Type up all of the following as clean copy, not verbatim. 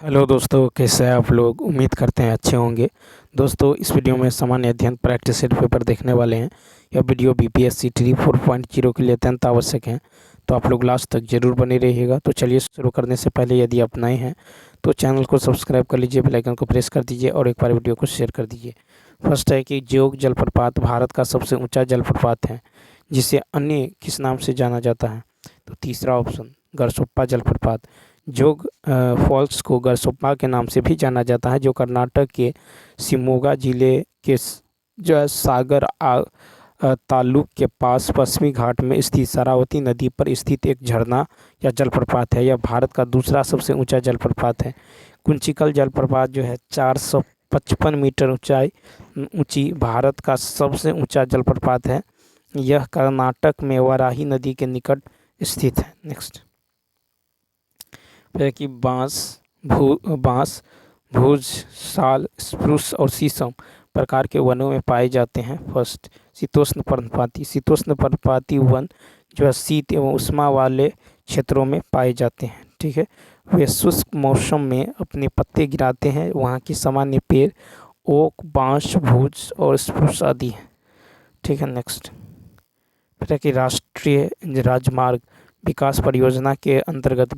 Hello दोस्तों, कैसे हैं आप लोग। उम्मीद करते हैं अच्छे होंगे। दोस्तों, इस वीडियो में सामान्य अध्ययन प्रैक्टिस सेट पेपर देखने वाले हैं। यह वीडियो बीपीएससी ट्री 4.0 के लिए अत्यंत आवश्यक है, तो आप लोग लास्ट तक जरूर बने रहिएगा। तो चलिए शुरू करने से पहले यदि आप नए हैं तो चैनल को सब्सक्राइब कर लीजिए, बेल आइकन को प्रेस कर दीजिए और एक बार वीडियो को शेयर कर दीजिए। फर्स्ट है कि जोग जलप्रपात भारत का सबसे ऊँचा जलप्रपात है, जिसे अन्य किस नाम से जाना जाता है। तो तीसरा ऑप्शन गरसोप्पा जलप्रपात। जोग फॉल्स को गरसोप्पा के नाम से भी जाना जाता है, जो कर्नाटक के शिमोगा जिले के जो है सागर तालुक के पास पश्चिमी घाट में स्थित शरावती नदी पर स्थित एक झरना या जलप्रपात है। यह भारत का दूसरा सबसे ऊंचा जलप्रपात है। कुंचिकल जलप्रपात जो है 455 मीटर ऊंची भारत का सबसे ऊंचा जलप्रपात है। यह कर्नाटक में वाराही नदी के निकट स्थित है। नेक्स्ट है कि बांस, भुज, साल, स्प्रूस और शीशम प्रकार के वनों में पाए जाते हैं। फर्स्ट शीतोष्ण पर्णपाती। शीतोष्ण पर्णपाती वन जो है शीत एवं उष्मा वाले क्षेत्रों में पाए जाते हैं। ठीक है, वे शुष्क मौसम में अपने पत्ते गिराते हैं। वहाँ के सामान्य पेड़ ओक, बांस, भुज और स्प्रूस आदि हैं। ठीक है, नेक्स्ट फिर है कि राष्ट्रीय राजमार्ग विकास परियोजना के अंतर्गत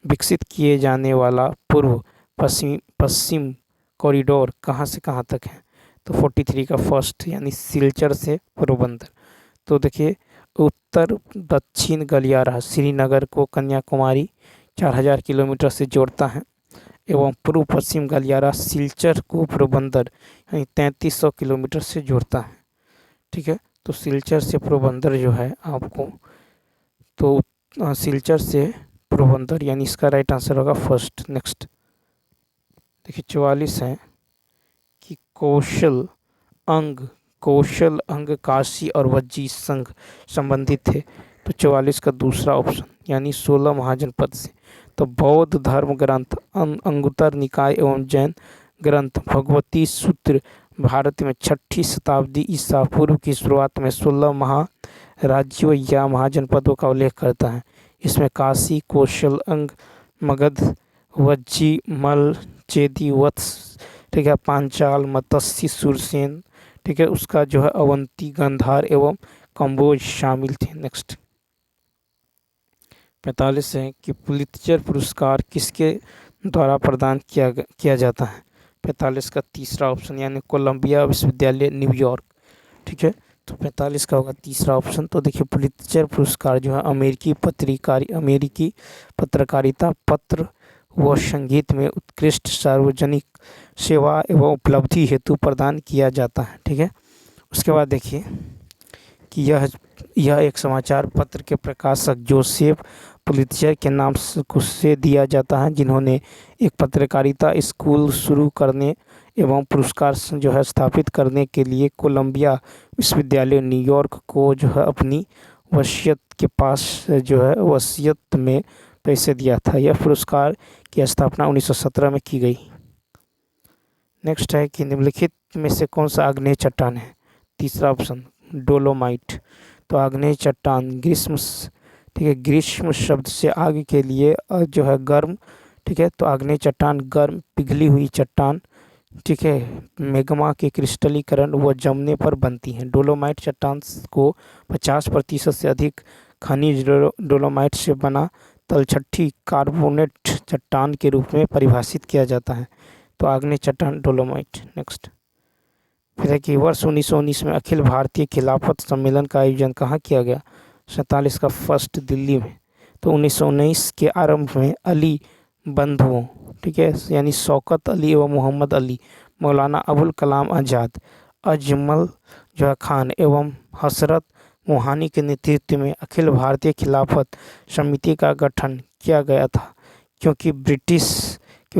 विकसित किए जाने वाला पूर्व पश्चिम कॉरिडोर कहाँ से कहाँ तक है। तो 43 का फर्स्ट यानी सिलचर से पोरबंदर। तो देखिए, उत्तर दक्षिण गलियारा श्रीनगर को कन्याकुमारी 4000 किलोमीटर से जोड़ता है, एवं पूर्व पश्चिम गलियारा सिलचर को पोरबंदर यानी 3300 किलोमीटर से जोड़ता है। ठीक है, तो सिलचर से पोरबंदर जो है आपको, तो सिलचर से पोरबंदर यानी इसका राइट आंसर होगा फर्स्ट। नेक्स्ट देखिए 44 है कि कौशल अंग काशी और वज्जी संघ संबंधित थे। तो 44 का दूसरा ऑप्शन यानी 16 महाजनपद से। तो बौद्ध धर्म ग्रंथ अंगुत्तर निकाय एवं जैन ग्रंथ भगवती सूत्र भारत में 6ठी शताब्दी ईसा पूर्व की शुरुआत में 16 महाराज्यों या महाजनपदों का उल्लेख करता है। इसमें काशी, कौशल अंग, मगध, वज्जी, मल, चेदी, वत्स, ठीक है, पांचाल, मत्स्य, सुरसेन, ठीक है, उसका जो है अवंती, गंधार एवं कंबोज शामिल थे। नेक्स्ट 45 है कि पुलित्जर पुरस्कार किसके द्वारा प्रदान किया जाता है। 45 का तीसरा ऑप्शन यानी कोलंबिया विश्वविद्यालय न्यूयॉर्क। ठीक है, तो 45 का होगा तीसरा ऑप्शन। तो देखिए, पुलित्जर पुरस्कार जो है अमेरिकी पत्रकारिता, पत्र व संगीत में उत्कृष्ट सार्वजनिक सेवा एवं उपलब्धि हेतु प्रदान किया जाता है। ठीक है, उसके बाद देखिए कि यह एक समाचार पत्र के प्रकाशक जोसेफ पुलित्जर के नाम से दिया जाता है, जिन्होंने एक पत्रकारिता स्कूल शुरू करने एवं पुरस्कार जो है स्थापित करने के लिए कोलंबिया विश्वविद्यालय न्यूयॉर्क को जो है अपनी वसीयत में पैसे दिया था। यह पुरस्कार की स्थापना 1917 में की गई। नेक्स्ट है कि निम्नलिखित में से कौन सा आग्नेय चट्टान है। तीसरा ऑप्शन डोलोमाइट। तो आग्नेय चट्टान ग्रीष्म शब्द से आग के लिए जो है गर्म। ठीक है, तो आग्नेय चट्टान गर्म पिघली हुई चट्टान, ठीक है, मैग्मा के क्रिस्टलीकरण व जमने पर बनती हैं। डोलोमाइट चट्टान को 50% से अधिक खनिज डोलोमाइट से बना तलछटी कार्बोनेट चट्टान के रूप में परिभाषित किया जाता है। तो आग्नेय चट्टान डोलोमाइट। नेक्स्ट फिर है कि वर्ष 1919 में अखिल भारतीय खिलाफत सम्मेलन का आयोजन कहाँ किया गया। 47 का फर्स्ट दिल्ली में। तो 1919 के आरंभ में अली बंधुओं, ठीक है, यानी शौकत अली एवं मोहम्मद अली, मौलाना अबुल कलाम आज़ाद, अजमल जो है खान एवं हसरत मोहानी के नेतृत्व में अखिल भारतीय खिलाफत समिति का गठन किया गया था, क्योंकि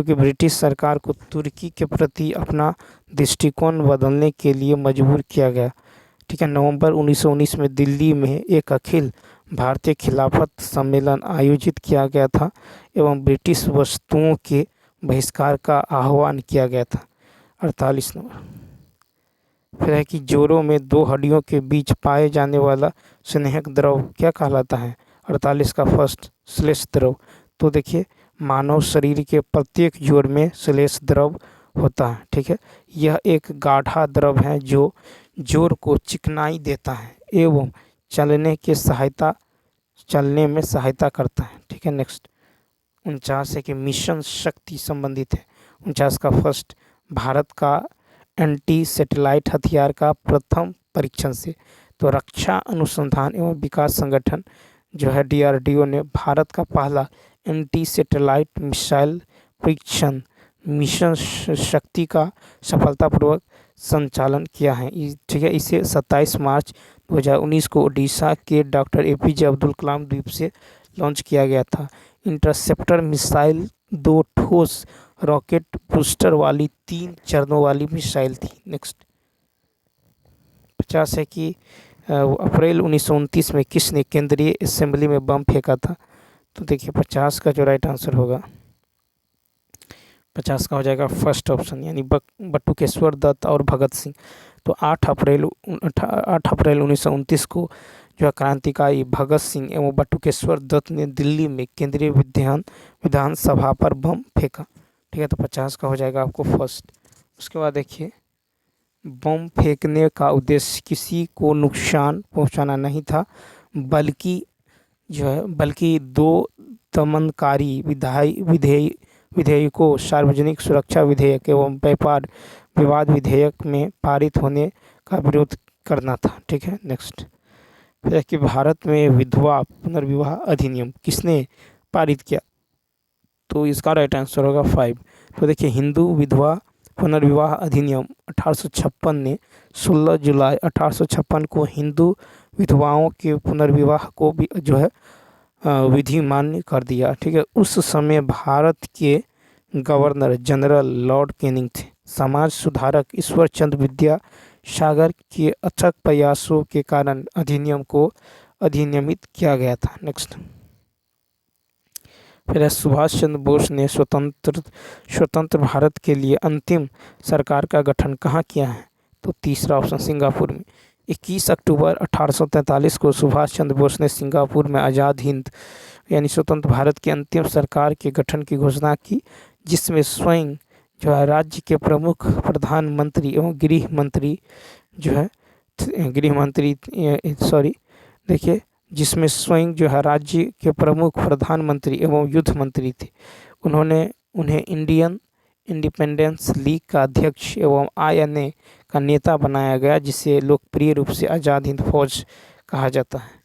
ब्रिटिश सरकार को तुर्की के प्रति अपना दृष्टिकोण बदलने के लिए मजबूर किया गया। ठीक है, नवंबर 1919 में दिल्ली में एक अखिल भारतीय खिलाफत सम्मेलन आयोजित किया गया था एवं ब्रिटिश वस्तुओं के बहिष्कार का आह्वान किया गया था। 48 नंबर फिर है कि जोड़ों में दो हड्डियों के बीच पाए जाने वाला स्नेहक द्रव क्या कहलाता है। 48 का फर्स्ट श्लेष द्रव। तो देखिए, मानव शरीर के प्रत्येक जोड़ में श्लेष द्रव होता है। ठीक है, यह एक गाढ़ा द्रव है जो जोड़ को चिकनाई देता है एवं चलने में सहायता करता है। ठीक है, नेक्स्ट 49 है कि मिशन शक्ति संबंधित है। 49 का फर्स्ट, भारत का एंटी सैटेलाइट हथियार का प्रथम परीक्षण से। तो रक्षा अनुसंधान एवं विकास संगठन जो है DRDO ने भारत का पहला एंटी सैटेलाइट मिसाइल परीक्षण मिशन शक्ति का सफलतापूर्वक संचालन किया है। ठीक है, इसे 27 मार्च 2019 को ओडिशा के डॉक्टर APJ अब्दुल कलाम द्वीप से लॉन्च किया गया था। इंटरसेप्टर मिसाइल 2 ठोस रॉकेट बूस्टर वाली 3 चरणों वाली मिसाइल थी। नेक्स्ट 50 है कि अप्रैल 1929 में किसने केंद्रीय असेंबली में बम फेंका था। तो देखिए 50 का जो राइट आंसर होगा 50 का हो जाएगा फर्स्ट ऑप्शन, यानी बटुकेश्वर दत्त और भगत सिंह। तो 8 अप्रैल 1929 को जो है क्रांतिकारी भगत सिंह एवं बटुकेश्वर दत्त ने दिल्ली में केंद्रीय विधान सभा पर बम फेंका। ठीक है, तो 50 का हो जाएगा आपको फर्स्ट। उसके बाद देखिए बम फेंकने का उद्देश्य किसी को नुकसान पहुंचाना नहीं था, बल्कि 2 दमनकारी विधेयकों सार्वजनिक सुरक्षा विधेयक एवं व्यापार विवाद विधेयक में पारित होने का विरोध करना था। ठीक है, नेक्स्ट फिर कि भारत में विधवा पुनर्विवाह अधिनियम किसने पारित किया। तो इसका राइट आंसर होगा 5। तो देखिए हिंदू विधवा पुनर्विवाह अधिनियम 1856 ने 16 जुलाई 1856 को हिंदू विधवाओं के पुनर्विवाह को भी जो है विधि मान्य कर दिया। ठीक है, उस समय भारत के गवर्नर जनरल लॉर्ड कैनिंग थे। समाज सुधारक ईश्वर चंद्र विद्यासागर के अथक प्रयासों के कारण अधिनियम को अधिनियमित किया गया था। नेक्स्ट फिर सुभाष चंद्र बोस ने स्वतंत्र भारत के लिए अंतिम सरकार का गठन कहाँ किया है। तो तीसरा ऑप्शन सिंगापुर में। 21 अक्टूबर 1843 को सुभाष चंद्र बोस ने सिंगापुर में आज़ाद हिंद यानी स्वतंत्र भारत की अंतिम सरकार के गठन की घोषणा की, जिसमें स्वयं जो है राज्य के प्रमुख प्रधानमंत्री एवं जिसमें स्वयं जो है राज्य के प्रमुख प्रधानमंत्री एवं युद्ध मंत्री थे। उन्हें इंडियन इंडिपेंडेंस लीग का अध्यक्ष एवं INA का नेता बनाया गया, जिसे लोकप्रिय रूप से आज़ाद हिंद फौज कहा जाता है।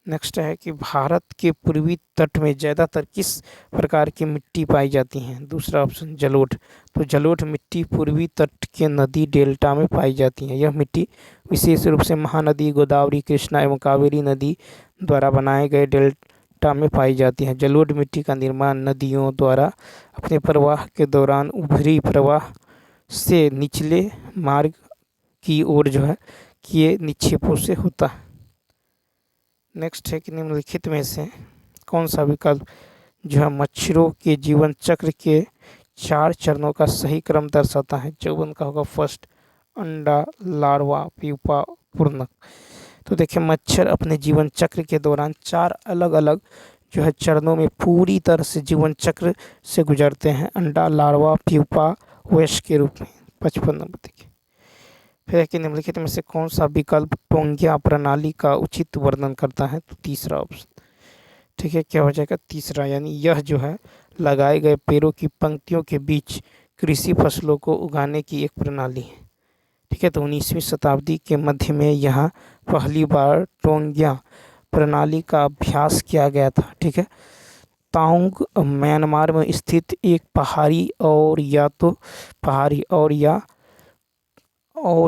नेक्स्ट है कि भारत के पूर्वी तट में ज़्यादातर किस प्रकार की मिट्टी पाई जाती है। दूसरा ऑप्शन जलोढ़। तो जलोढ़ मिट्टी पूर्वी तट के नदी डेल्टा में पाई जाती है। यह मिट्टी विशेष रूप से महानदी गोदावरी, कृष्णा एवं कावेरी नदी द्वारा बनाए गए डेल्टा में पाई जाती है। जलोढ़ मिट्टी का निर्माण नदियों द्वारा अपने प्रवाह के दौरान ऊपरी प्रवाह से निचले मार्ग की ओर जो है किए निक्षेपों से होता है। नेक्स्ट है कि निम्नलिखित में से कौन सा विकल्प जो है मच्छरों के जीवन चक्र के 4 चरणों का सही क्रम दर्शाता है। 54 का होगा फर्स्ट, अंडा, लार्वा, प्यूपा, पूर्णक। तो देखिए मच्छर अपने जीवन चक्र के दौरान 4 अलग अलग जो है चरणों में पूरी तरह से जीवन चक्र से गुजरते हैं। अंडा, लार्वा, प्यूपा, वयस्क के रूप में। 55 नंबर देखिए फिर कि निम्नलिखित में से कौन सा विकल्प टोंगिया प्रणाली का उचित वर्णन करता है। तो तीसरा ऑप्शन। ठीक है, क्या हो जाएगा तीसरा, यानी यह जो है लगाए गए पेड़ों की पंक्तियों के बीच कृषि फसलों को उगाने की एक प्रणाली है। ठीक है, तो 19वीं शताब्दी के मध्य में यहाँ पहली बार टोंगिया प्रणाली का अभ्यास किया गया था। ठीक है, ताउंग म्यांमार में स्थित एक पहाड़ी और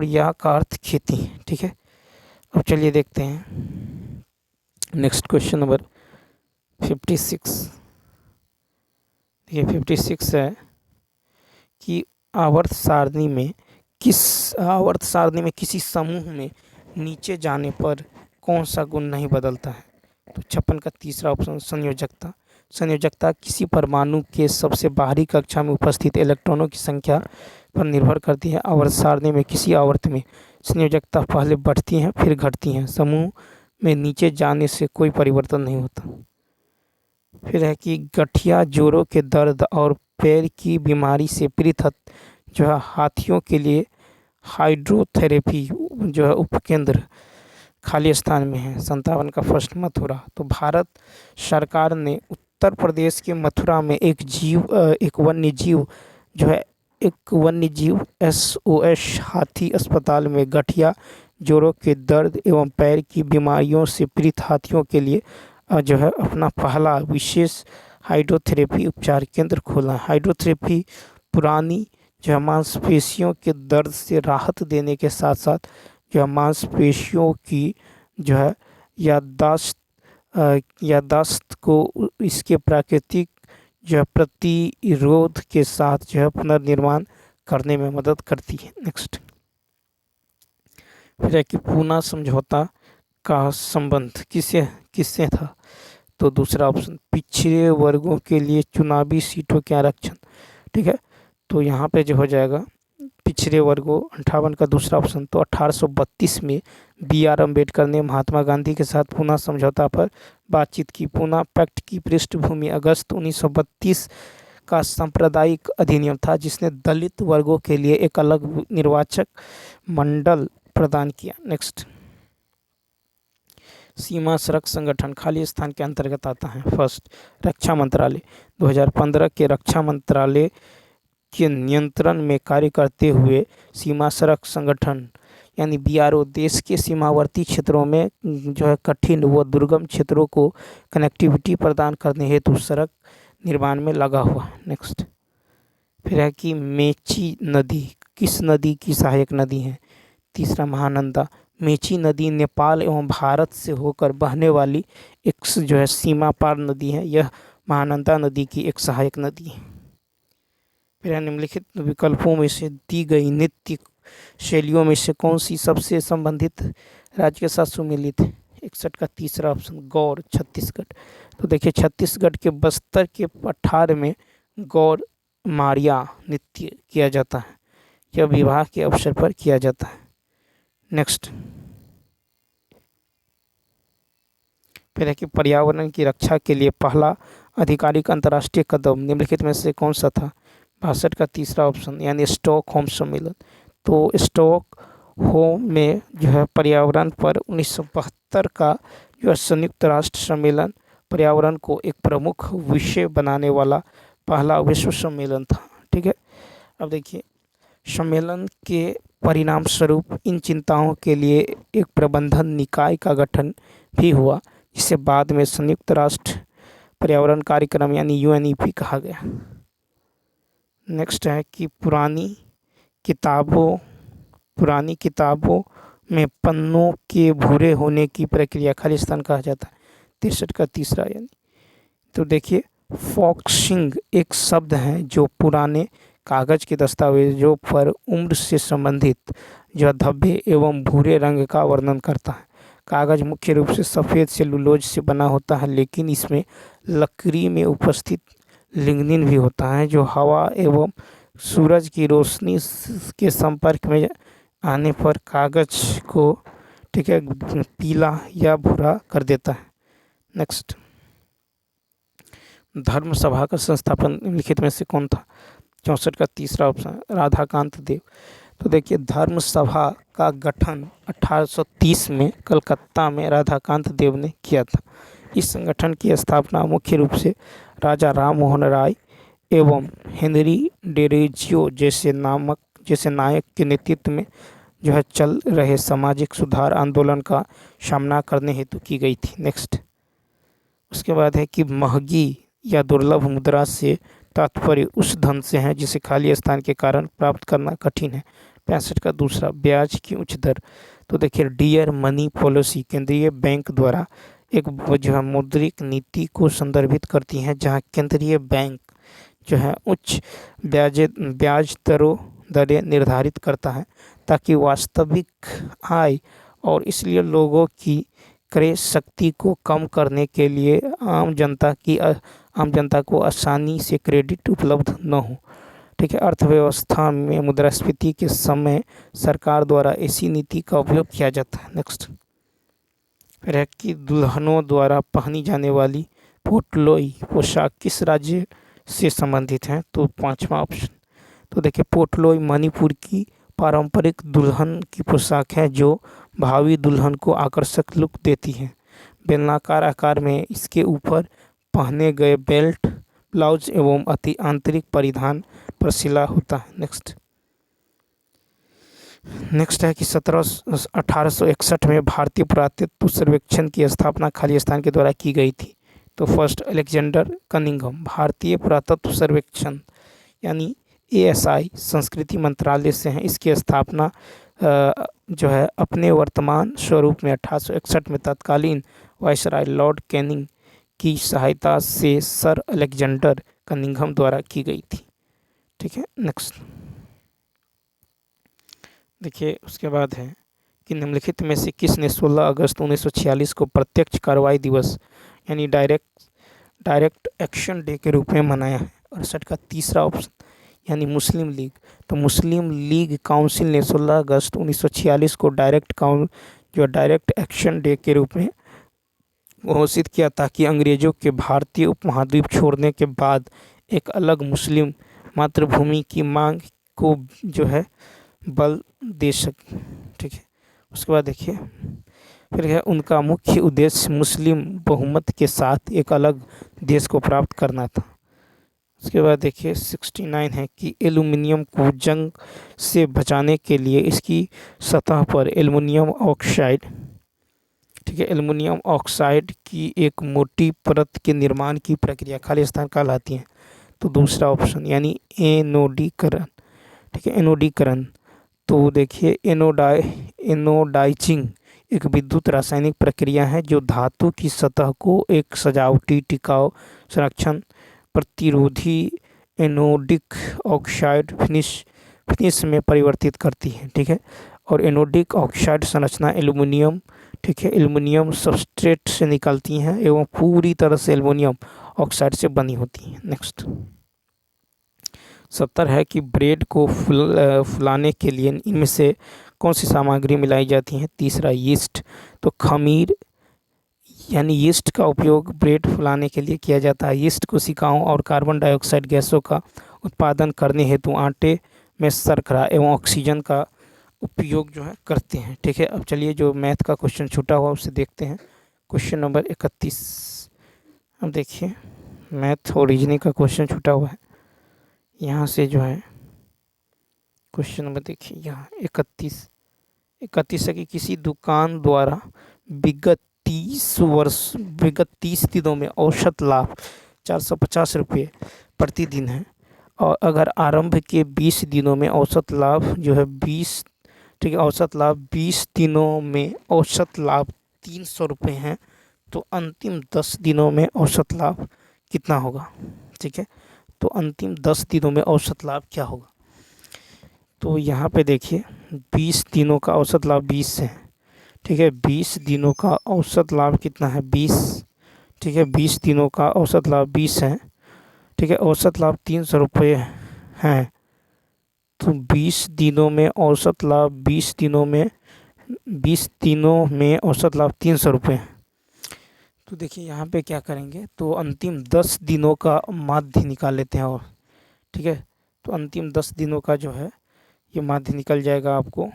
या का अर्थ खेती। ठीक है, अब चलिए देखते हैं नेक्स्ट क्वेश्चन नंबर 56। देखिए 56 है कि आवर्त सारणी में किसी समूह में नीचे जाने पर कौन सा गुण नहीं बदलता है। तो 56 का तीसरा ऑप्शन संयोजकता। संयोजकता किसी परमाणु के सबसे बाहरी कक्षा में उपस्थित इलेक्ट्रॉनों की संख्या पर निर्भर करती है। आवर्त सारणी में किसी आवर्त में संयोजकता पहले बढ़ती है फिर घटती है। समूह में नीचे जाने से कोई परिवर्तन नहीं होता। फिर है कि गठिया, जोड़ों के दर्द और पैर की बीमारी से पीड़ित जो है हाथियों के लिए हाइड्रोथेरेपी जो है उपकेंद्र खाली स्थान में है। 57 का फर्स्ट मथुरा। तो भारत सरकार ने उत्तर प्रदेश के मथुरा में एक वन्य जीव जो है एक वन्य जीव SOS हाथी अस्पताल में गठिया, जोड़ों के दर्द एवं पैर की बीमारियों से पीड़ित हाथियों के लिए जो है अपना पहला विशेष हाइड्रोथेरेपी उपचार केंद्र खोला। हाइड्रोथेरेपी पुरानी जो है मांसपेशियों के दर्द से राहत देने के साथ साथ जो है मांसपेशियों की जो है याददाश्त को इसके प्राकृतिक जो है प्रतिरोध के साथ जो है पुनर्निर्माण करने में मदद करती है। नेक्स्ट फिर है कि पूना समझौता का संबंध किससे था? तो दूसरा ऑप्शन पिछड़े वर्गों के लिए चुनावी सीटों के आरक्षण। ठीक है, तो यहाँ पे जो हो जाएगा पिछड़े वर्गों 58 का दूसरा ऑप्शन। तो 1832 में BR अम्बेडकर ने महात्मा गांधी के साथ पूना समझौता पर बातचीत की। पूना पैक्ट की पृष्ठभूमि अगस्त 1932 का सांप्रदायिक अधिनियम था जिसने दलित वर्गों के लिए एक अलग निर्वाचक मंडल प्रदान किया। नेक्स्ट सीमा सड़क संगठन खाली स्थान के अंतर्गत आता है। फर्स्ट रक्षा मंत्रालय। 2015 के रक्षा मंत्रालय के नियंत्रण में कार्य करते हुए सीमा सड़क संगठन यानी BRO देश के सीमावर्ती क्षेत्रों में जो है कठिन व दुर्गम क्षेत्रों को कनेक्टिविटी प्रदान करने हेतु सड़क निर्माण में लगा हुआ। नेक्स्ट फिर है कि मेची नदी किस नदी की सहायक नदी है? तीसरा महानंदा। मेची नदी नेपाल एवं भारत से होकर बहने वाली एक जो है सीमा पार नदी है। यह महानंदा नदी की एक सहायक नदी है। फिर निम्नलिखित विकल्पों में से दी गई नृत्य शैलियों में से कौन सी सबसे संबंधित राज्य के साथ सुमेलित है? 61 का तीसरा ऑप्शन गौर छत्तीसगढ़। तो देखिए छत्तीसगढ़ के बस्तर के पठार में गौर मारिया नृत्य किया जाता है। यह विवाह के अवसर पर किया जाता है। नेक्स्ट फिर है कि पर्यावरण की रक्षा के लिए पहला आधिकारिक अंतर्राष्ट्रीय कदम निम्नलिखित में से कौन सा था? 62 का तीसरा ऑप्शन यानी स्टॉकहोम सम्मेलन। तो स्टॉकहोम में जो है पर्यावरण पर 1972 का जो है संयुक्त राष्ट्र सम्मेलन पर्यावरण को एक प्रमुख विषय बनाने वाला पहला विश्व सम्मेलन था। ठीक है, अब देखिए सम्मेलन के परिणाम स्वरूप इन चिंताओं के लिए एक प्रबंधन निकाय का गठन भी हुआ जिसे बाद में संयुक्त राष्ट्र पर्यावरण कार्यक्रम यानी UNEP कहा गया। नेक्स्ट है कि पुरानी किताबों में पन्नों के भूरे होने की प्रक्रिया खालिस्तान कहा जाता है। 63 का तीसरा यानी। तो देखिए फॉक्सिंग एक शब्द है जो पुराने कागज के दस्तावेजों पर उम्र से संबंधित जो धब्बे एवं भूरे रंग का वर्णन करता है। कागज मुख्य रूप से सफ़ेद सेलुलोज से बना होता है लेकिन इसमें लकड़ी में उपस्थित लिग्निन भी होता है जो हवा एवं सूरज की रोशनी के संपर्क में आने पर कागज को ठीक है पीला या भूरा कर देता है। नेक्स्ट धर्म सभा का संस्थापन निम्नलिखित में से कौन था? 64 का तीसरा ऑप्शन राधाकांत देव। तो देखिए धर्म सभा का गठन 1830 में कलकत्ता में राधाकांत देव ने किया था। इस संगठन की स्थापना मुख्य रूप से राजा राम मोहन राय एवं हेनरी डेरोजियो जैसे नायक के नेतृत्व में जो है चल रहे सामाजिक सुधार आंदोलन का सामना करने हेतु की गई थी। नेक्स्ट उसके बाद है कि महंगी या दुर्लभ मुद्रा से तात्पर्य उस धन से है जिसे खाली स्थान के कारण प्राप्त करना कठिन है। 65 का दूसरा ब्याज की उच्च दर। तो देखिए डियर मनी पॉलिसी केंद्रीय बैंक द्वारा एक जो है मौद्रिक नीति को संदर्भित करती हैं जहां केंद्रीय बैंक जो है उच्च ब्याज दरें निर्धारित करता है ताकि वास्तविक आय और इसलिए लोगों की क्रय शक्ति को कम करने के लिए आम जनता को आसानी से क्रेडिट उपलब्ध न हो। ठीक है, अर्थव्यवस्था में मुद्रास्फीति के समय सरकार द्वारा ऐसी नीति का उपयोग किया जाता है। नेक्स्ट फिर है कि दुल्हनों द्वारा पहनी जाने वाली पोटलोई पोशाक किस राज्य से संबंधित है? तो पांचवा ऑप्शन। तो देखिए पोटलोई मणिपुर की पारंपरिक दुल्हन की पोशाक है जो भावी दुल्हन को आकर्षक लुक देती है। बेलनाकार आकार में इसके ऊपर पहने गए बेल्ट, ब्लाउज एवं अति आंतरिक परिधान पर सिला होता है। नेक्स्ट है कि 1861 में भारतीय पुरातत्व सर्वेक्षण की स्थापना खालिस्तान के द्वारा की गई थी। तो फर्स्ट अलेक्जेंडर कनिंघम। भारतीय पुरातत्व सर्वेक्षण यानी ASI संस्कृति मंत्रालय से है। इसकी स्थापना जो है अपने वर्तमान स्वरूप में 1861 में तत्कालीन वायसराय लॉर्ड कैनिंग की सहायता से सर अलेक्जेंडर कनिंघम द्वारा की गई थी। ठीक है, नेक्स्ट देखिए उसके बाद है कि निम्नलिखित में से किसने 16 अगस्त 1946 को प्रत्यक्ष कार्रवाई दिवस यानी डायरेक्ट एक्शन डे के रूप में मनाया है? 68 का तीसरा ऑप्शन यानी मुस्लिम लीग। तो मुस्लिम लीग काउंसिल ने 16 अगस्त 1946 को डायरेक्ट एक्शन डे के रूप में घोषित किया ताकि अंग्रेजों के भारतीय उपमहाद्वीप छोड़ने के बाद एक अलग मुस्लिम मातृभूमि की मांग को जो है बल दे सके। ठीक है, उसके बाद देखिए फिर है उनका मुख्य उद्देश्य मुस्लिम बहुमत के साथ एक अलग देश को प्राप्त करना था। उसके बाद देखिए 69 है कि एल्युमिनियम को जंग से बचाने के लिए इसकी सतह पर एल्युमिनियम ऑक्साइड, ठीक है, एल्युमिनियम ऑक्साइड की एक मोटी परत के निर्माण की प्रक्रिया खालिस्तान कहलाती है। तो दूसरा ऑप्शन यानी एनोडीकरण। ठीक है, एनोडीकरण। तो देखिए एनोडाइजिंग एक विद्युत रासायनिक प्रक्रिया है जो धातु की सतह को एक सजावटी, टिकाऊ, संरक्षण प्रतिरोधी एनोडिक ऑक्साइड फिनिश में परिवर्तित करती है। ठीक है, और एनोडिक ऑक्साइड संरचना एल्युमिनियम, ठीक है, एल्युमिनियम सबस्ट्रेट से निकलती हैं एवं पूरी तरह से एल्युमिनियम ऑक्साइड से बनी होती हैं। नेक्स्ट 70 है कि ब्रेड को फुलाने के लिए इनमें से कौन सी सामग्री मिलाई जाती है? तीसरा यीस्ट। तो खमीर यानी यीस्ट का उपयोग ब्रेड फुलाने के लिए किया जाता है। यीस्ट कोशिकाओं और कार्बन डाइऑक्साइड गैसों का उत्पादन करने हेतु आटे में शर्करा एवं ऑक्सीजन का उपयोग जो है करते हैं। ठीक है, अब चलिए जो मैथ का क्वेश्चन छूटा हुआ उसे देखते हैं। Question number 31। अब देखिए मैथ और रीजनिंग का क्वेश्चन छूटा हुआ है। यहाँ से जो है क्वेश्चन नंबर देखिए यहाँ 31 है कि किसी दुकान द्वारा विगत 30 दिनों में औसत लाभ 450 रुपये प्रतिदिन है और अगर आरंभ के 20 दिनों में औसत लाभ जो है 20, ठीक है, औसत लाभ 20 दिनों में औसत लाभ 300 रुपये हैं तो अंतिम 10 दिनों में औसत लाभ कितना होगा? ठीक है, तो अंतिम 10 दिनों में औसत लाभ क्या होगा? तो यहाँ पे देखिए 20 दिनों का औसत लाभ 20 है। ठीक है, 20 दिनों का औसत लाभ कितना है? 20। ठीक है, 20 दिनों का औसत लाभ 20 है। ठीक है, औसत लाभ 300 रुपये हैं। तो 20 दिनों में औसत लाभ 20 दिनों में औसत लाभ 300 रुपये है। तो देखिए यहाँ पे क्या करेंगे, तो अंतिम 10 दिनों का माध्य निकाल लेते हैं। और ठीक है, तो अंतिम 10 दिनों का जो है ये माध्य निकल जाएगा आपको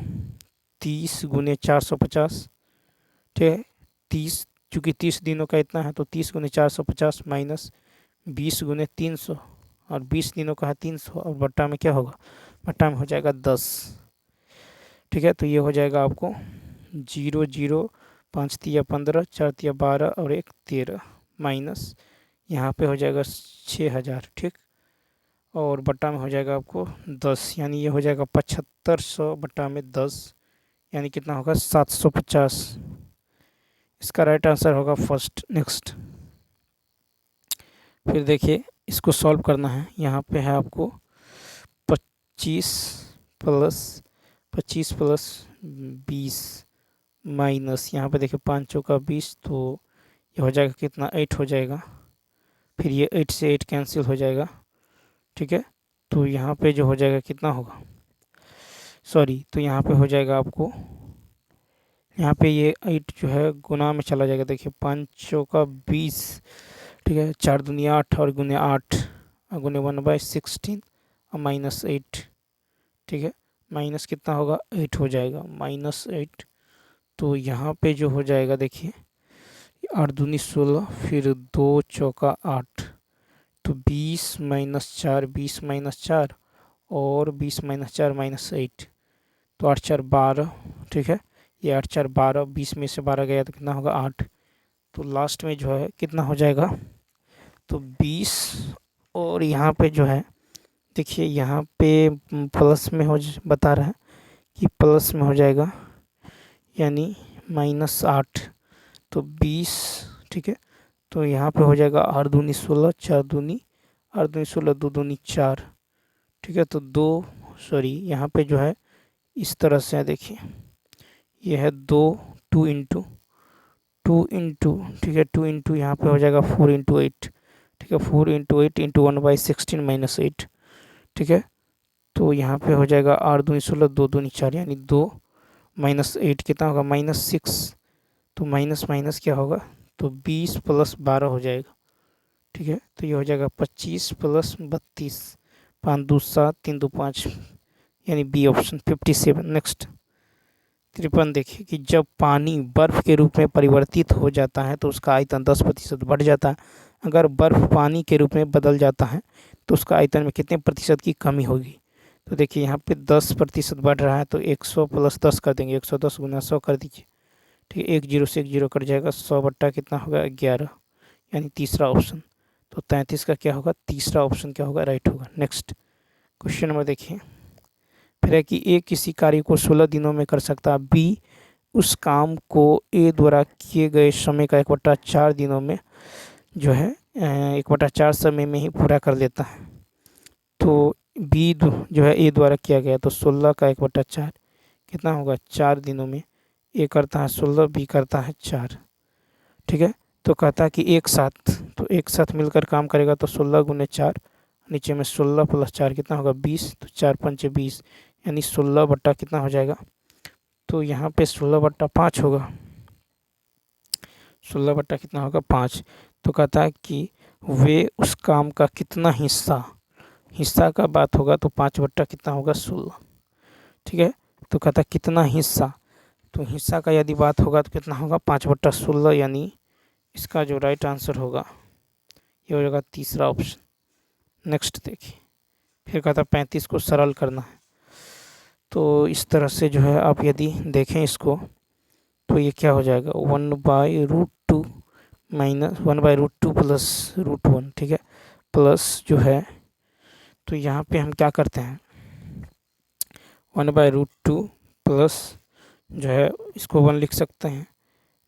30 गुने 450। ठीक है, 30 चूँकि 30 दिनों का इतना है तो 30 गुने 450 माइनस 20 गुने 300 और 20 दिनों का है 300 और बट्टा में क्या होगा? बट्टा में हो जाएगा 10। ठीक है, तो ये हो जाएगा आपको 0 0 5 तिया 15 4 तिया 12 और 1 13 माइनस यहाँ पे हो जाएगा 6000। ठीक, और बट्टा में हो जाएगा आपको 10 यानी ये हो जाएगा 7500 बट्टा में 10 यानी कितना होगा? 750। इसका राइट आंसर होगा फर्स्ट। नेक्स्ट फिर देखिए इसको सॉल्व करना है। यहाँ पे है आपको 25 प्लस 20 माइनस यहाँ पे देखिए 5 चौका 20 तो ये हो जाएगा कितना? 8 हो जाएगा। फिर ये 8 से 8 कैंसिल हो जाएगा। ठीक है, तो यहाँ पे जो हो जाएगा कितना होगा? सॉरी, तो यहाँ पे हो जाएगा आपको, यहाँ पे ये 8 जो है गुना में चला जाएगा। देखिए 5 चौका 20, ठीक है, 4 दूनी 8 और गुने 8 और गुने 1/16 और -8। ठीक है, माइनस कितना होगा 8 हो जाएगा, -8। तो यहाँ पे जो हो जाएगा देखिए 8 दूनी 16 फिर 2 चौका 8 तो 20 - 4 20 - 4 और 20 - 4 -8 तो 8 4 12। ठीक है, ये 8 4 12, 20 में से 12 गया तो कितना होगा 8। तो लास्ट में जो है कितना हो जाएगा तो 20 और यहाँ पे जो है देखिए यहाँ पे प्लस में हो बता रहा है कि प्लस में हो जाएगा यानी -8 तो 20। ठीक है, तो यहाँ पे हो जाएगा 8 दूनी 16 4 दूनी 8 दूनी 16 2 दूनी 4। ठीक है, तो यहाँ पे जो है इस तरह से है देखिए, ये है 2 2 इंटू ठीक है 2 इंटू यहाँ पे हो जाएगा 4 इंटू 8। ठीक है, 4 इंटू 8 इंटू 1/16 - 8। ठीक है, तो यहाँ पे हो जाएगा 8 दूनी 16 2 दूनी 4 यानी 2 -8 कितना होगा -6। तो माइनस माइनस क्या होगा तो 20 + 12 हो जाएगा। ठीक है, तो ये हो जाएगा 25 + 32 5 2 7 3 2 5 यानी बी ऑप्शन 57। नेक्स्ट 53 देखिए कि जब पानी बर्फ़ के रूप में परिवर्तित हो जाता है तो उसका आयतन 10% बढ़ जाता है। अगर बर्फ़ पानी के रूप में बदल जाता है तो उसका आयतन में कितने प्रतिशत की कमी होगी। तो देखिए यहाँ पे 10% बढ़ रहा है तो 100 + 10 कर देंगे, 110 × 100 कर दीजिए। ठीक है, 1 0 से 1 0 कट जाएगा, 100 बट्टा कितना होगा 11 यानी तीसरा ऑप्शन। तो 33 का क्या होगा तीसरा ऑप्शन क्या होगा राइट होगा। नेक्स्ट क्वेश्चन नंबर देखिए, फिर है कि ए किसी कार्य को 16 दिनों में कर सकता है, बी उस काम को ए द्वारा किए गए समय का 1/4 दिनों में जो है 1/4 समय में ही पूरा कर लेता है। तो बी जो है ए द्वारा किया गया तो 16 का 1/4 कितना होगा 4 दिनों में। ए करता है 16 बी करता है 4। ठीक है, तो कहता है कि एक साथ मिलकर काम करेगा तो 16 × 4 नीचे में 16 + 4 कितना होगा 20 तो 4 5 20 यानी 16 बट्टा कितना हो जाएगा तो यहाँ पे 16/5 होगा। 16 बट्टा कितना होगा 5। तो कहता है कि वे उस काम का कितना हिस्सा का बात होगा तो 5 बट्टा कितना होगा 16। ठीक है, तो कहता है कितना हिस्सा, तो हिस्सा का यदि बात होगा तो कितना होगा 5/16 यानी इसका जो राइट आंसर होगा ये हो जाएगा तीसरा ऑप्शन। नेक्स्ट देखिए, फिर कहता है 35 को सरल करना है। तो इस तरह से जो है आप यदि देखें इसको तो ये क्या हो जाएगा 1/√2 - 1/√2 + √1। ठीक है, प्लस जो है तो यहाँ पे हम क्या करते हैं 1/√2 प्लस जो है इसको 1 लिख सकते हैं।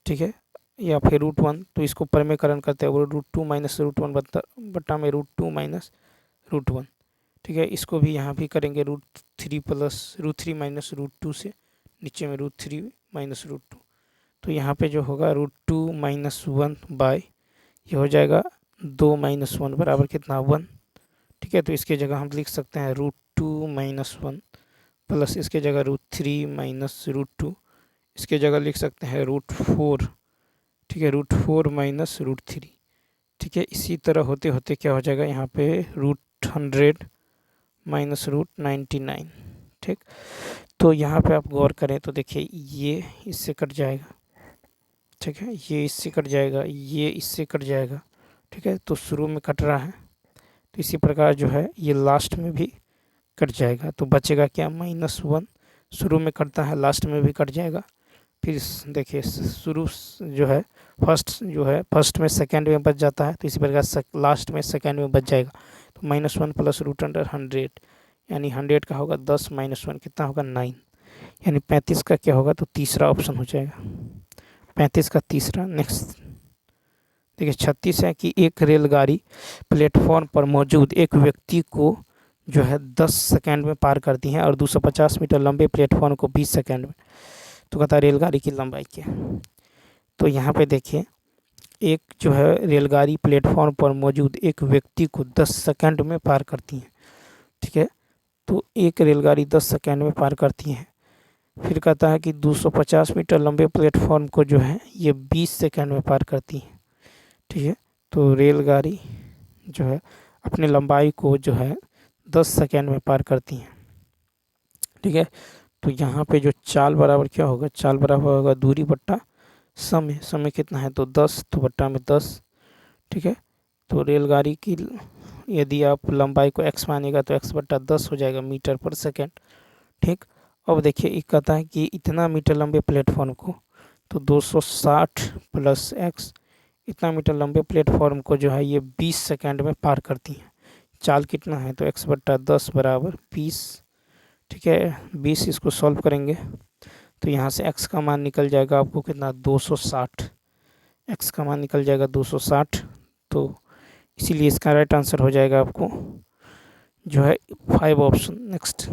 ठीक है, या फिर √1 तो इसको परमेकरण करते हैं √2 - √1 बट्टा में √2 - √1। ठीक है, इसको भी यहाँ भी करेंगे √3 + √3 - √2 से नीचे में √3 - √2। तो यहाँ पे जो होगा √2 - 1 ये हो जाएगा 2 - 1 बराबर कितना 1। ठीक है, तो इसके जगह हम लिख सकते हैं √2 - 1 प्लस इसके जगह √3 - √2 इसके जगह लिख सकते हैं √4। ठीक है, √4 - √3। ठीक है, इसी तरह होते होते क्या हो जाएगा यहाँ पे √100 - √99। ठीक, तो यहाँ पे आप गौर करें तो देखिए ये इससे कट जाएगा। ठीक है, ये इससे कट जाएगा, ये इससे कट जाएगा। ठीक है, तो शुरू में कट रहा है तो इसी प्रकार जो है ये लास्ट में भी कट जाएगा। तो बचेगा क्या -1 शुरू में कटता है लास्ट में भी कट जाएगा। फिर देखिए शुरू जो है फर्स्ट में सेकंड में बच जाता है तो इसी प्रकार लास्ट में सेकंड में बच जाएगा। तो -1 + √100 यानी 100 का होगा 10 - 1 कितना होगा 9 यानी 35 का क्या होगा तो तीसरा ऑप्शन हो जाएगा 35 का तीसरा। नेक्स्ट देखिए 36 है कि एक रेलगाड़ी प्लेटफॉर्म पर मौजूद एक व्यक्ति को जो है 10 सेकंड में पार करती है और 250 मीटर लंबे प्लेटफॉर्म को 20 सेकंड में। तो कहता है रेलगाड़ी की लंबाई क्या है। तो यहाँ पे देखिए एक जो है रेलगाड़ी प्लेटफॉर्म पर मौजूद एक व्यक्ति को 10 सेकंड में पार करती है। ठीक है, तो एक रेलगाड़ी 10 सेकंड में पार करती है। फिर कहता है कि 250 मीटर लंबे प्लेटफॉर्म को जो है ये 20 सेकंड में पार करती है। ठीक है, तो रेलगाड़ी जो है अपनी लंबाई को जो है 10 सेकेंड में पार करती हैं। ठीक है, तो यहाँ पे जो चाल बराबर क्या होगा, चाल बराबर होगा दूरी बट्टा समय। समय कितना है तो 10, तो बट्टा में 10। ठीक है, तो रेलगाड़ी की यदि आप लंबाई को x मानेगा तो x बट्टा 10 हो जाएगा मीटर पर सेकेंड। ठीक, अब देखिए ये कहता है कि इतना मीटर लंबे प्लेटफॉर्म को, तो 260 प्लस x, इतना मीटर लंबे प्लेटफॉर्म को जो है ये 20 सेकेंड में पार करती हैं। चाल कितना है तो x बट्टा 10 बराबर 20। ठीक है, 20 इसको सॉल्व करेंगे तो यहाँ से x का मान निकल जाएगा आपको कितना 260। x का मान निकल जाएगा 260, तो इसीलिए इसका राइट आंसर हो जाएगा आपको जो है 5 ऑप्शन। नेक्स्ट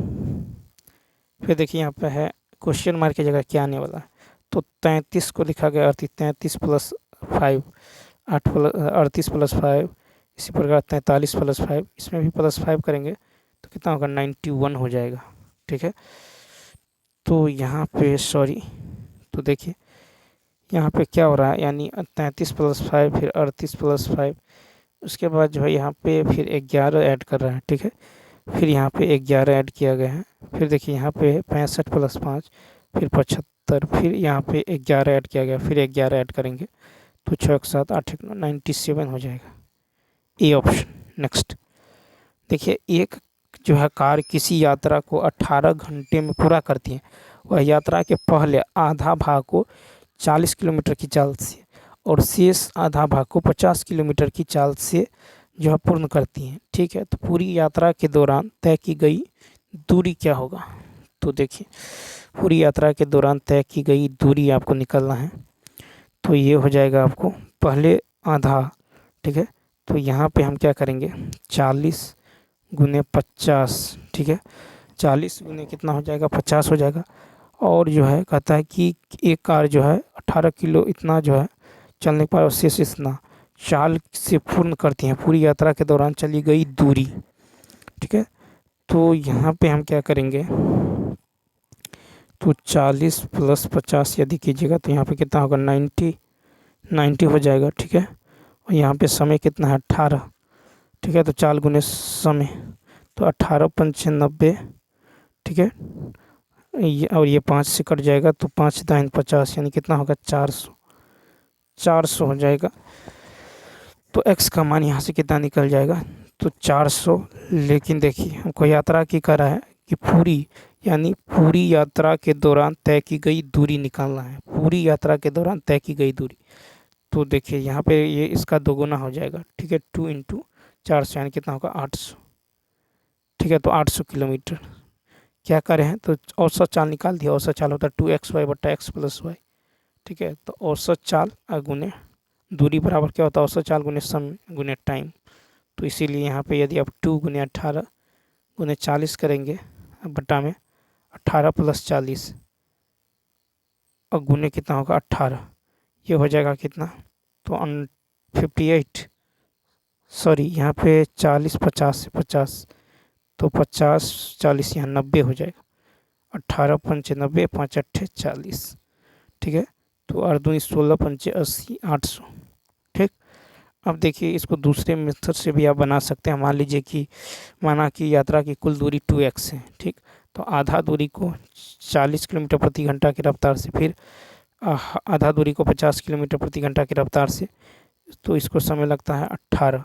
फिर देखिए यहाँ पे है क्वेश्चन मार्क की जगह क्या आने वाला है, तो 33 को लिखा गया 33 प्लस 5, 38 प्लस 5, इसी प्रकार 43 प्लस 5, इसमें भी प्लस 5 करेंगे तो कितना होगा 91 हो जाएगा। ठीक है, तो यहाँ पे सॉरी, तो देखिए यहाँ पे क्या हो रहा है, यानी 33 प्लस 5 फिर 38 प्लस 5, उसके बाद जो है यहाँ पे फिर 11 ऐड कर रहा है। ठीक है, फिर यहाँ पे 11 ऐड किया गया है। फिर देखिए यहाँ पे 65 प्लस 5 फिर 75, फिर यहाँ पे 11 ऐड किया गया, फिर 11 ऐड करेंगे तो 6 के साथ 8 97 हो जाएगा, ए ऑप्शन। नेक्स्ट देखिए एक जो है कार किसी यात्रा को 18 घंटे में पूरा करती है। वह यात्रा के पहले आधा भाग को 40 किलोमीटर की चाल से और शेष आधा भाग को 50 किलोमीटर की चाल से जो है पूर्ण करती हैं। ठीक है, तो पूरी यात्रा के दौरान तय की गई दूरी क्या होगा, तो देखिए पूरी यात्रा के दौरान तय की गई दूरी आपको निकलना है, तो ये हो जाएगा आपको पहले आधा। ठीक है, तो यहाँ पे हम क्या करेंगे 40 गुने 50। ठीक है, 40 गुने कितना हो जाएगा 50 हो जाएगा। और जो है कहता है कि एक कार जो है 18 किलो इतना जो है चलने के बाद शेष इतना चाल से पूर्ण करती हैं पूरी यात्रा के दौरान चली गई दूरी। ठीक है, तो यहाँ पे हम क्या करेंगे, तो 40 प्लस 50 यदि कीजिएगा तो यहाँ पे कितना होगा 90 हो जाएगा। ठीक है, और यहाँ पे समय कितना है 18। ठीक है, तो 4 गुने समय, तो 18 पंचे 90। ठीक है, और ये 5 से कट जाएगा तो 5 दाइन 50, यानी कितना होगा 400 हो जाएगा। तो x का मान यहाँ से कितना निकल जाएगा तो 400। लेकिन देखिए हमको यात्रा की करा है कि पूरी, यानी पूरी यात्रा के दौरान तय की गई दूरी निकालना है, पूरी यात्रा के दौरान तय की गई दूरी। तो देखिए यहाँ पे ये इसका दोगुना हो जाएगा। ठीक है, 2 इंटू 400 यानी कितना होगा 800। ठीक है, तो 800 किलोमीटर क्या करें हैं तो औसत चाल निकाल दिया। औसत चाल होता है 2xy बट्टा x प्लस वाई। ठीक है, तो औसत चाल गुने दूरी बराबर क्या होता है औसत चाल गुने समय गुने टाइम। तो इसीलिए यहाँ पे यदि आप 2 गुने 18 गुने 40 करेंगे बट्टा में 18 प्लस 40 और गुने कितना होगा 18, ये हो जाएगा कितना तो 58। सॉरी यहाँ पे 40 50 से 50, तो 50 40 यहाँ 90 हो जाएगा। 18 पंचे 90, 5 अट्ठे 40। ठीक है, तो 8 दूनी 16 पंचे 80, 800। ठीक, अब देखिए इसको दूसरे मेथड से भी आप बना सकते हैं। मान लीजिए कि माना कि यात्रा की कुल दूरी 2x है। ठीक, तो आधा दूरी को 40 किलोमीटर प्रति घंटा की रफ्तार से, फिर आधा दूरी को 50 किलोमीटर प्रति घंटा की रफ्तार से, तो इसको समय लगता है 18।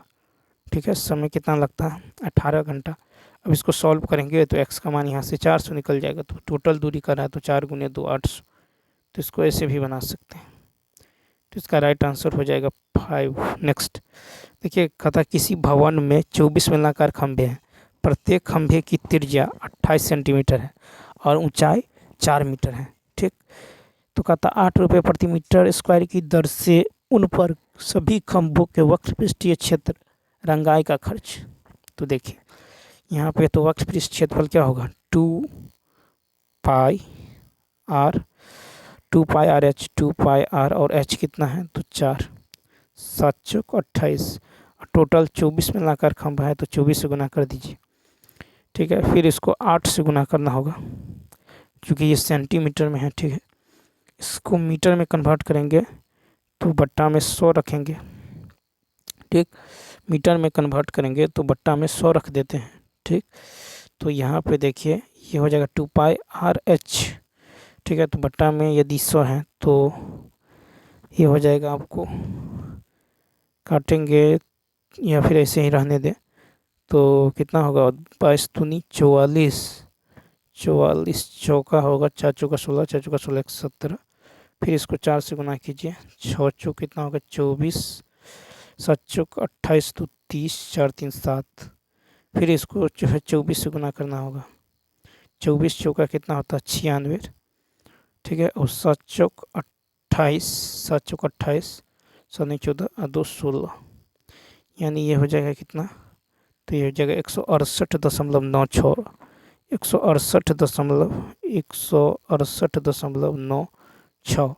ठीक है, समय कितना लगता है 18 घंटा। अब इसको सॉल्व करेंगे तो x का मान यहाँ से 400 निकल जाएगा, तो टोटल दूरी का रहा है तो 4 गुने 2 800। तो इसको ऐसे भी बना सकते हैं, तो इसका राइट आंसर हो जाएगा 5। नेक्स्ट देखिए कहता किसी भवन में 24 बेलनाकार खंभे हैं, प्रत्येक खंभे की त्रिज्या 28 सेंटीमीटर है और ऊंचाई 4 मीटर है। ठीक, तो कहता 8 रुपये प्रति मीटर स्क्वायर की दर से उन पर सभी खंभों के वक्र पृष्ठीय क्षेत्र रंगाई का खर्च। तो देखिए यहाँ पे तो वक्र पृष्ठ क्षेत्रफल क्या होगा 2 pi r, 2 pi r h, 2 pi r और एच कितना है तो 4, 7 चौक 28, टोटल 24 में लाकर खंभा है तो 24 से गुना कर दीजिए। ठीक है, फिर इसको 8 से गुना करना होगा क्योंकि ये सेंटीमीटर में है। ठीक है, इसको मीटर में कन्वर्ट करेंगे तो बट्टा में 100 रखेंगे। ठीक। मीटर में कन्वर्ट करेंगे तो बट्टा में 100 रख देते हैं, ठीक। तो यहाँ पे देखिए ये हो जाएगा 2πRH, ठीक है। तो बट्टा में यदि 100 है तो ये हो जाएगा, आपको काटेंगे या फिर ऐसे ही रहने दें तो कितना होगा, 22 दूनी 44, 44 चौका होगा, 4 चौका 16, 4 चौका 16 117। फिर इसको 4 से गुना कीजिए, 6 चौक कितना होगा 24, 7 चौक 28 तो 30, 4 3 7। फिर इसको जो है 24 से गुना करना होगा, 24 चौका कितना होता है 96, ठीक है। और 7 चौक 28, 7 चौक 28, 7 14 और 2 16, यानी ये हो जाएगा कितना, तो ये हो जाएगा 168.96, 168.96,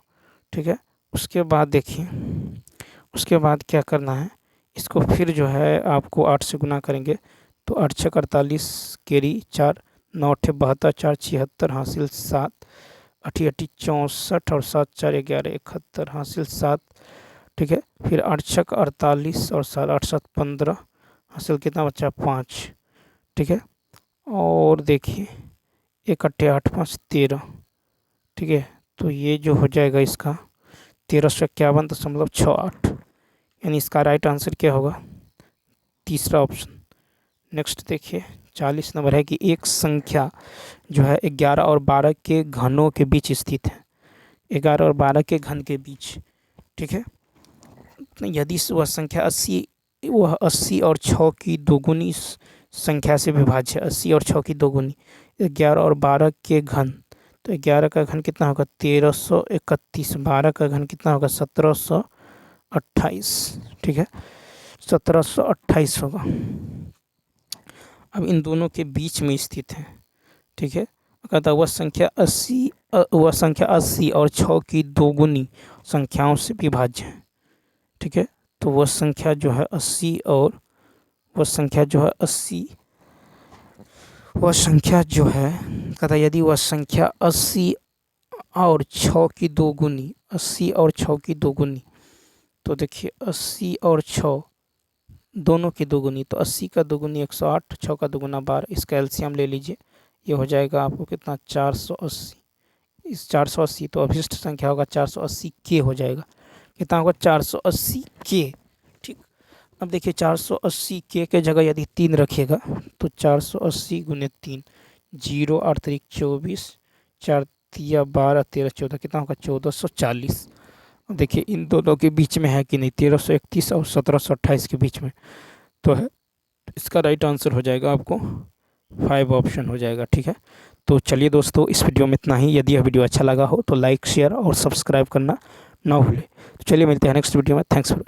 ठीक है। उसके बाद देखिए, उसके बाद क्या करना है, इसको फिर जो है आपको 8 से गुना करेंगे तो 8 छक 48, केरी 4, 9 अट्ठे 72, 4 76 हासिल 7, 8 8 64 और 7 4 11 71 हासिल 7, ठीक है। फिर 8 छक 48 और 7 8 7 15 हासिल कितना बचा 5, ठीक है। और देखिए 1 अट्ठे 8 5 13, ठीक है। तो ये जो हो जाएगा इसका 1351.68, यानी इसका राइट आंसर क्या होगा, तीसरा ऑप्शन। नेक्स्ट देखिए 40 नंबर है कि एक संख्या जो है 11 और 12 के घनों के बीच स्थित है, 11 और 12 के घन के बीच, ठीक है। यदि वह संख्या 80 और 6 की दोगुनी संख्या से विभाज्य है, 80 और 6 की दोगुनी, 11 और 12 के घन, तो 11 का घन कितना होगा 1331, 12 का घन कितना होगा 1728, ठीक है, 1728 होगा। अब इन दोनों के बीच में स्थित है, ठीक है। कहता वह संख्या 80 और 6 की दोगुनी संख्याओं से विभाज्य है, ठीक है। तो वह संख्या जो है 80 और वह संख्या जो है 80, वह संख्या जो है कहता यदि वह संख्या 80 और 6 की दोगुनी, 80 और 6 की दोगुनी, तो देखिए 80 और 6 दोनों की दोगुनी, तो 80 का दोगुनी 108, 6 का दोगुना 12, इसका एलसीएम ले लीजिए, ये हो जाएगा आपको कितना 480। इस 480 तो अभिष्ट संख्या होगा 480 के हो जाएगा, कितना होगा 480 के, ठीक। अब देखिए 480 के जगह यदि 3 रखिएगा तो 480 गुने 3, 0 8 3 24, 4 3 12 13 14, कितना होगा 1440। अब देखिए इन दोनों के बीच में है कि नहीं, 1331 और 1728 के बीच में, तो है इसका राइट आंसर हो जाएगा आपको 5 ऑप्शन हो जाएगा, ठीक है। तो चलिए दोस्तों इस वीडियो में इतना ही। यदि यह वीडियो अच्छा लगा हो तो लाइक शेयर और सब्सक्राइब करना ना भूलें। तो चलिए मिलते हैं नेक्स्ट वीडियो में। Thanks for